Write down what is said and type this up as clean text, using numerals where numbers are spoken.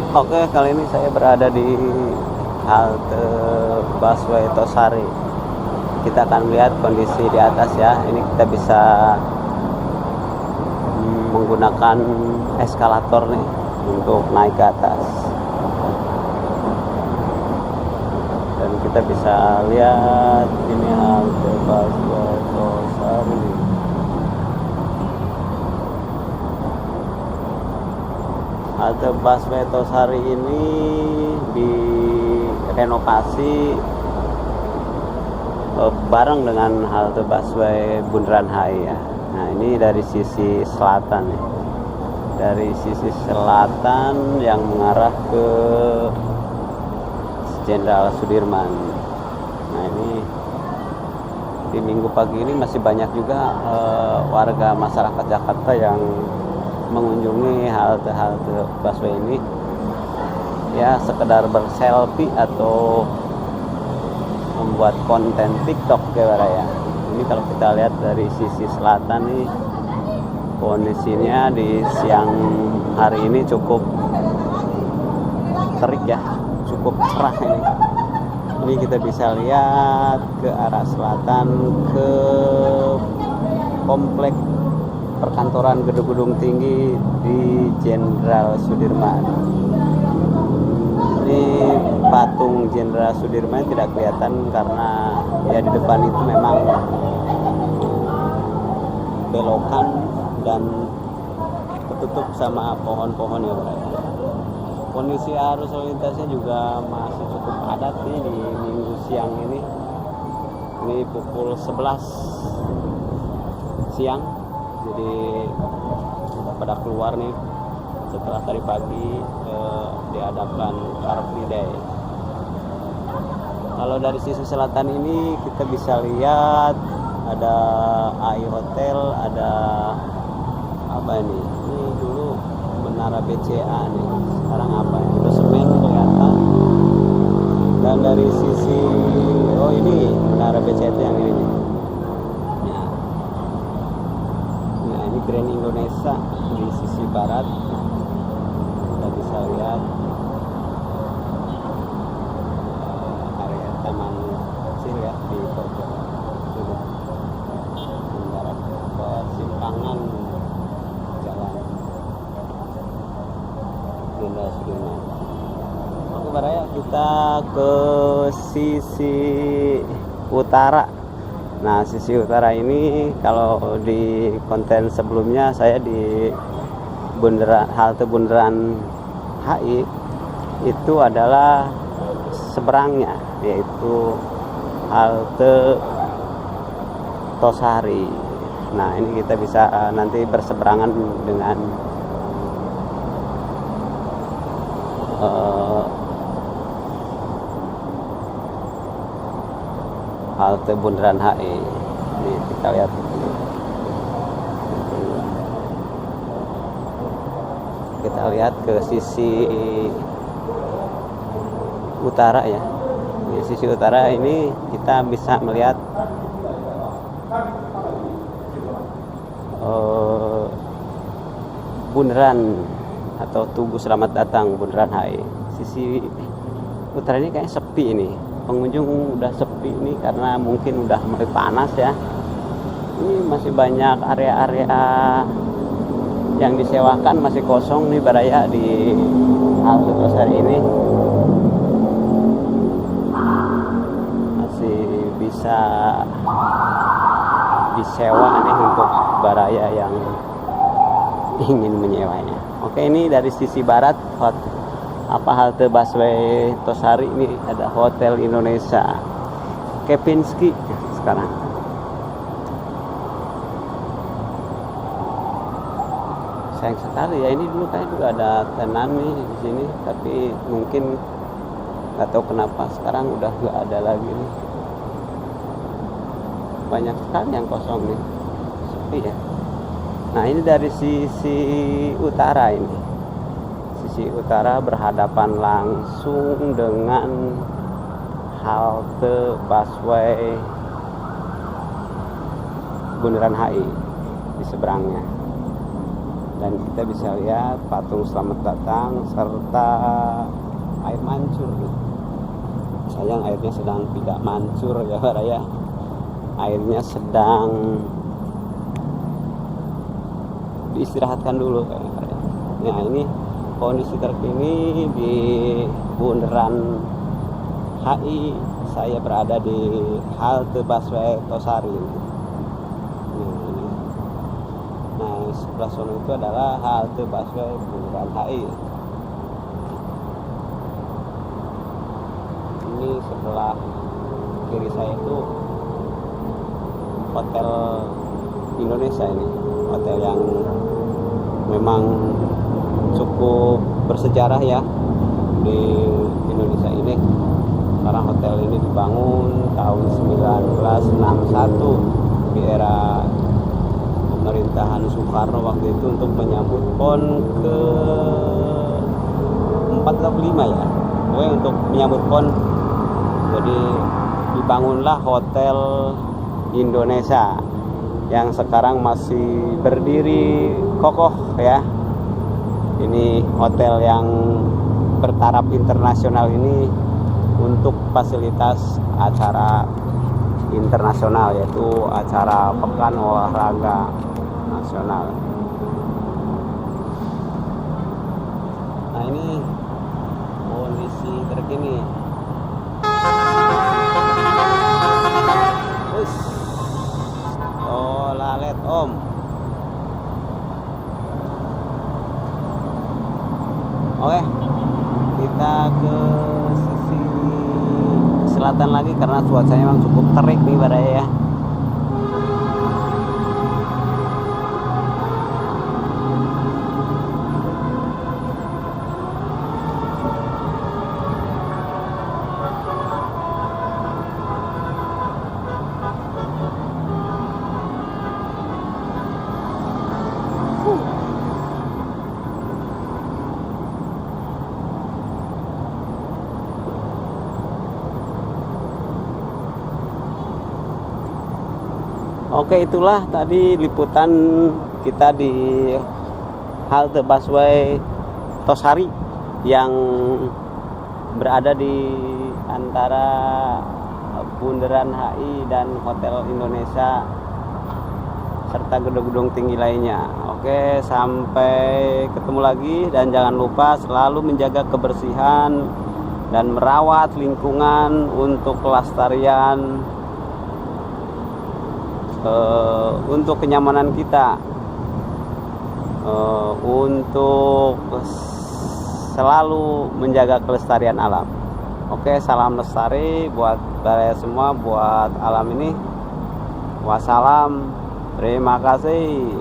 Oke, kali ini saya berada di halte busway Tosari. Kita akan melihat kondisi di atas ya. Ini kita bisa menggunakan eskalator nih untuk naik ke atas. Dan kita bisa lihat ini halte busway Tosari. Halte busway Tosari ini direnovasi bareng dengan halte busway Bundaran HI ya. Nah, ini dari sisi selatan nih. Dari sisi selatan yang mengarah ke Jenderal Sudirman. Nah, ini di minggu pagi ini masih banyak juga warga masyarakat Jakarta yang mengunjungi halte-halte busway ini ya, sekedar berselfie atau membuat konten TikTok ya. Ini kalau kita lihat dari sisi selatan nih, kondisinya di siang hari ini cukup terik ya, cukup cerah ini. Ini kita bisa lihat ke arah selatan, ke komplek perkantoran gedung-gedung tinggi di Jenderal Sudirman. Ini patung Jenderal Sudirman tidak kelihatan karena ya di depan itu memang belokan dan tertutup sama pohon-pohon ya Bro. Kondisi arus lalu lintasnya juga masih cukup padat nih di minggu siang ini. Ini pukul 11 siang. Jadi sudah pada keluar nih setelah tadi pagi diadakan Car Free Day. Kalau dari sisi selatan ini kita bisa lihat ada AI Hotel, ada apa ini? Ini dulu Menara BCA nih. Sekarang apa ya? Itu semen kelihatan. Dan dari sisi ini Menara BCA itu yang ini nih. Grand Indonesia di sisi barat. Kita bisa lihat area taman kecil ya di pojok sudut mengarah persimpangan jalan Jenderal Sudirman. Oke Baraya, kita ke sisi utara. Nah, sisi utara ini kalau di konten sebelumnya saya di halte Bundaran HI itu adalah seberangnya, yaitu halte Tosari. Nah, ini kita bisa nanti berseberangan dengan halte Bundaran HI. Ini kita lihat. Kita lihat ke sisi utara ya. Di sisi utara ini kita bisa melihat bundaran atau Tugu Selamat Datang Bundaran HI. Sisi utara ini kayaknya sepi ini. Pengunjung udah sepi ini karena mungkin udah mulai panas ya. Ini masih banyak area-area yang disewakan masih kosong nih Baraya di halte Tosari ini. Masih bisa disewa nih untuk Baraya yang ingin menyewanya. Oke, ini dari sisi barat halte busway Tosari ini ada Hotel Indonesia Kempinski sekarang. Sayang sekali ya, ini dulu kayak juga ada tenan nih di sini, tapi mungkin nggak tahu kenapa sekarang udah nggak ada lagi nih. Banyak sekali yang kosong nih, sepi ya. Nah, ini dari sisi utara ini. Sisi utara berhadapan langsung dengan halte busway Bundaran HI di seberangnya. dan kita bisa lihat patung selamat datang serta air mancur. Sayang airnya sedang tidak mancur ya Raya, airnya sedang diistirahatkan dulu kayaknya. Nah ini kondisi terkini di Bundaran HI. Saya berada di halte busway Tosari. Nah sebelah sana itu adalah halte busway Bundaran HI. Ini sebelah kiri saya itu Hotel Indonesia. Ini hotel yang memang cukup bersejarah ya di Indonesia ini, karena hotel ini dibangun tahun 1961 di era pemerintahan Soekarno waktu itu untuk menyambut PON ke 45 ya, pokoknya untuk menyambut PON. Jadi dibangunlah Hotel Indonesia yang sekarang masih berdiri kokoh ya. Ini hotel yang bertaraf internasional ini untuk fasilitas acara internasional, yaitu acara Pekan Olahraga Nasional. Nah ini kondisi terkini. Oh lalet om. Oke, kita ke sisi selatan lagi karena cuacanya memang cukup terik nih Baraya ya. Oke, itulah tadi liputan kita di halte busway Tosari yang berada di antara Bundaran HI dan Hotel Indonesia serta gedung-gedung tinggi lainnya. Oke, sampai ketemu lagi dan jangan lupa selalu menjaga kebersihan dan merawat lingkungan untuk kelestarian, untuk kenyamanan kita, untuk selalu menjaga kelestarian alam. Oke, salam lestari buat kalian semua, buat alam ini. Wassalam, terima kasih.